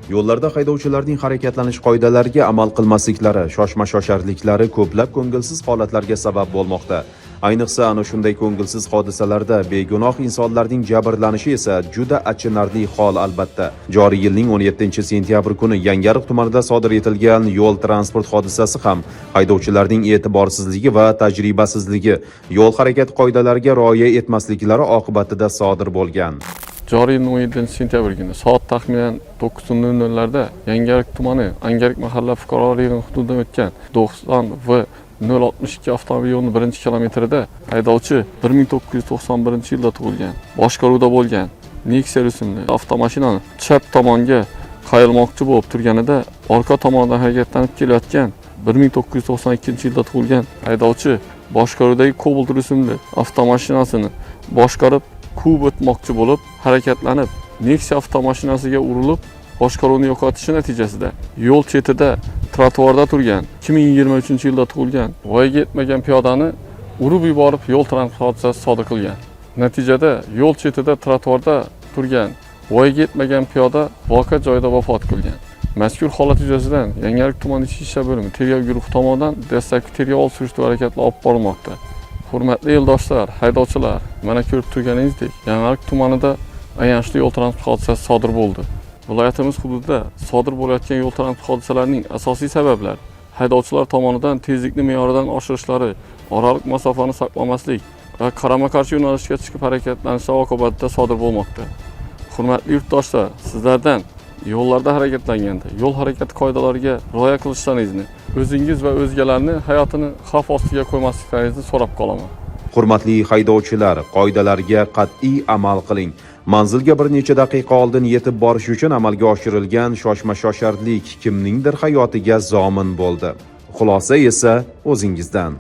Yo'llarda haydovchilarning harakatlanish qoidalariga amal qilmasliklari, shoshma-shosharliklari ko'plab ko'ngilsiz holatlarga sabab bo'lmoqda. Ayniqsa ana shunday ko'ngilsiz hodisalarda begunoh insonlarning jabrlanishi esa juda achinarli hol albatta. Joriy yilning 17-sentyabr kuni Yangiariq tumanida sodir etilgan yo'l transport hodisasi ham haydovchilarning e'tiborsizligi va tajribasizligi, yo'l harakati qoidalariga rioya etmasliklari oqibatida sodir bo'lgan. Joriy yilning 17-sentyabr kuni soat taxminan 9:00larda Yangiariq tumani Angarik mahalla fuqarolar yig'ini hududidan o'tgan 90 va 062 avtomobil yo'lining birinchi kilometrida haydovchi 1991-yilda tug'ilgan, boshqaruvda bo'lgan Nexia rusumli avtomashinani chap tomonga qayilmoqchi bo'lib turganida orqa tomondan harakatlanib kelayotgan 1992-yilda tug'ilgan haydovchi boshqaruvidagi Cobalt rusumli avtomashinasini boshqarib quvib o'tmoqchi bo'lib harakatlanib Nexia avtomashinasiga urilib boshqaruvni yo'qotishi natijasida yo'l chetida trotuarda turgan 2023-yilda tug'ilgan voyaga yetmagan piyodani urib yuborib yo'l transport hodisasi sodir qilgan. Natijada yo'l chetida trotuarda turgan voyaga yetmagan piyoda voqea joyida vafot qilgan. Mazkur holat yuzasidan Yangiariq tumani ichki ishlar bo'limi tergov guruhi tomonidan dastlabki tergov surishtiruv harakatlari olib borilmoqda. Hurmatli yo'ldoshlar, haydovchilar, mana ko'rib turganingizdek, Yangiariq tumanida ayanchli yo'l transport hodisasi sodir bo'ldi. Viloyatimiz hududida sodir bo'layotgan yo'l transport hodisalarining asosiy sabablari haydovchilar tomonidan tezlikni me'yoridan oshirishlari, oraliq masofani saqlamaslik va qarama-qarshi yo'nalishga chiqib harakatlanishlar oqibatida sodir bo'lmoqda. Hurmatli yurtdoshlar, sizlardan yo'llarda harakatlanganda yo'l harakati qoidalariga rioya qilishlaringizni, o'zingiz va o'zgalarni hayotini xavf ostiga qo'ymasliklaringizni so'rab qolaman. Hurmatli haydovchilar, qoidalarga qat'iy amal qiling. Manzilga bir necha daqiqa oldin yetib borish uchun amalga oshirilgan shoshma-shosharlik kimningdir hayotiga zomin bo'ldi. Xulosa esa o'zingizdan.